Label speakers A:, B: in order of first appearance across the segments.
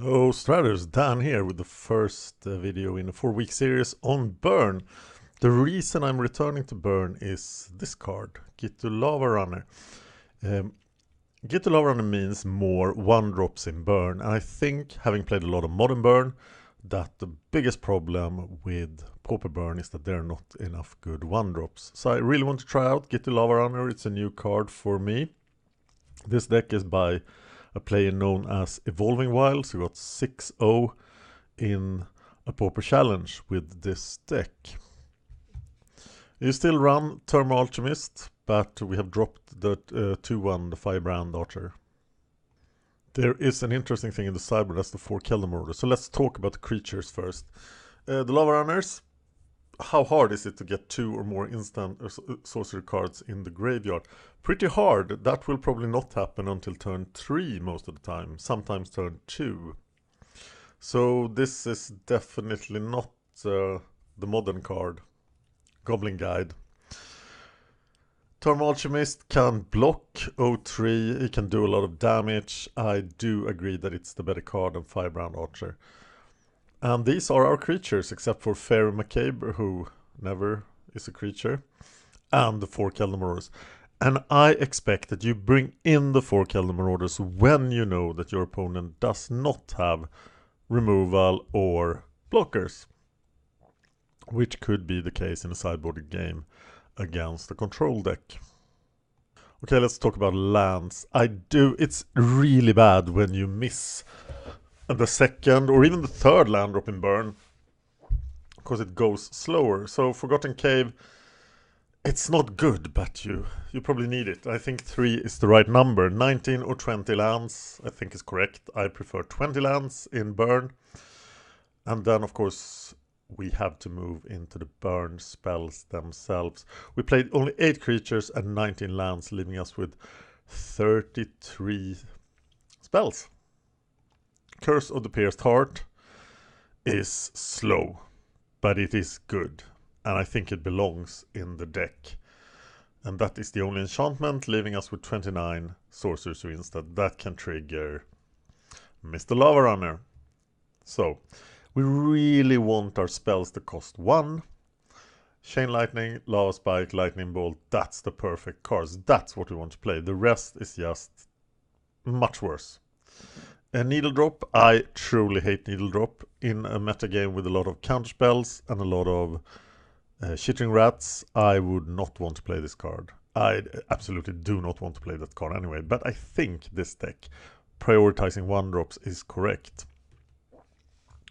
A: Hello Straders, Dan here with the first video in a 4-week series on Burn. The reason I'm returning to Burn is this card, Ghitu Lavarunner. Ghitu Lavarunner means more 1-drops in Burn, and I think, having played a lot of modern Burn, that the biggest problem with Pauper Burn is that there are not enough good 1-drops. So I really want to try out Ghitu Lavarunner. It's a new card for me. This deck is by a player known as Evolving Wilds, who got 6-0 in a Pauper challenge with this deck. You still run Thermal Alchemist, but we have dropped the 2-1, the Firebrand Archer. There is an interesting thing in the sideboard, that's the 4 Keldam order. So let's talk about the creatures first. The Lava Runners. How hard is it to get 2 or more instant sorcery cards in the graveyard? Pretty hard. That will probably not happen until turn 3 most of the time, sometimes turn 2. So this is definitely not the modern card. Goblin Guide. Thermal Alchemist can block 0-3, he can do a lot of damage. I do agree that it's the better card than Firebrand Archer. And these are our creatures, except for Fairy Macabre, who never is a creature, and the 4 Keldam Marauders. And I expect that you bring in the 4 Keldam Marauders when you know that your opponent does not have removal or blockers, which could be the case in a sideboarded game against a control deck. Okay, let's talk about lands. It's really bad when you miss the second or even the third land drop in Burn, because it goes slower. So Forgotten Cave, it's not good, but you probably need it. I think 3 is the right number. 19 or 20 lands I think is correct. I prefer 20 lands in Burn. And then of course we have to move into the Burn spells themselves. We played only 8 creatures and 19 lands, leaving us with 33 spells. Curse of the Pierced Heart is slow, but it is good, and I think it belongs in the deck. And that is the only enchantment, leaving us with 29 sorcerers instead. That can trigger Mr. Lavarunner. So, we really want our spells to cost 1. Chain Lightning, Lava Spike, Lightning Bolt, that's the perfect cards. That's what we want to play. The rest is just much worse. Needle Drop, I truly hate Needle Drop. In a meta game with a lot of counterspells and a lot of Chittering Rats, I would not want to play this card. I absolutely do not want to play that card anyway, but I think this deck, prioritizing 1-drops, is correct.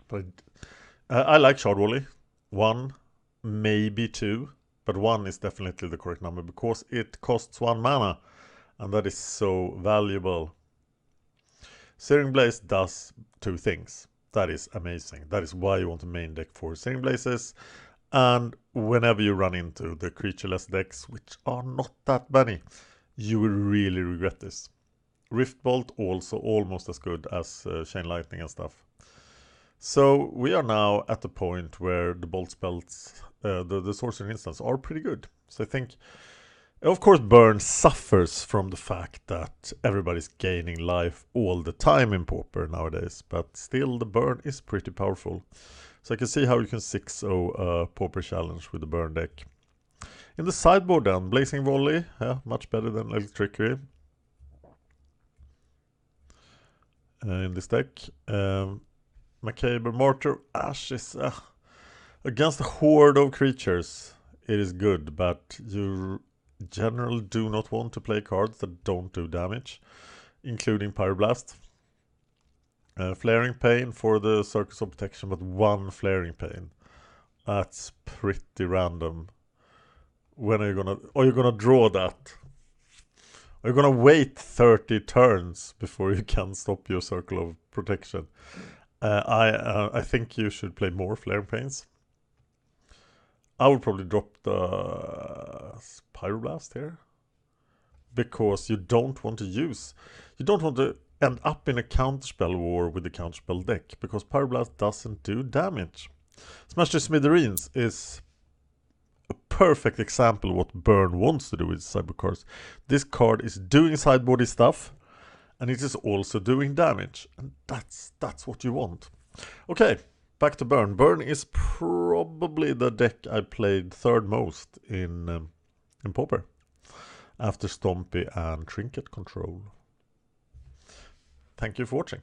A: But I like Shardwally. 1, maybe 2, but 1 is definitely the correct number because it costs 1 mana, and that is so valuable. Searing Blaze does 2 things. That is amazing. That is why you want a main deck for Searing Blazes. And whenever you run into the creatureless decks, which are not that many, you will really regret this. Rift Bolt also almost as good as Chain Lightning and stuff. So we are now at the point where the bolt spells, the sorcery instants are pretty good. So I think, of course, Burn suffers from the fact that everybody's gaining life all the time in Pauper nowadays, but still the Burn is pretty powerful. So I can see how you can 6-0 a Pauper challenge with the Burn deck. In the sideboard then, Blazing Volley, yeah, much better than Electrickery in this deck. Macabre Mortar, Ashes, against a horde of creatures, it is good, but you generally do not want to play cards that don't do damage, including Pyroblast. Flaring Pain for the Circus of Protection, but 1 Flaring Pain. That's pretty random. When are you gonna draw that? Are you gonna wait 30 turns before you can stop your Circle of Protection? I think you should play more Flaring Pains. I would probably drop the Pyroblast here, because you don't want to end up in a counterspell war with the counterspell deck, because Pyroblast doesn't do damage. Smash to Smithereens is a perfect example of what Burn wants to do with sideboard cards. This card is doing sideboardy stuff, and it is also doing damage, and that's what you want. Okay, back to Burn. Burn is probably the deck I played third most in Pauper, after Stompy and Trinket Control. Thank you for watching.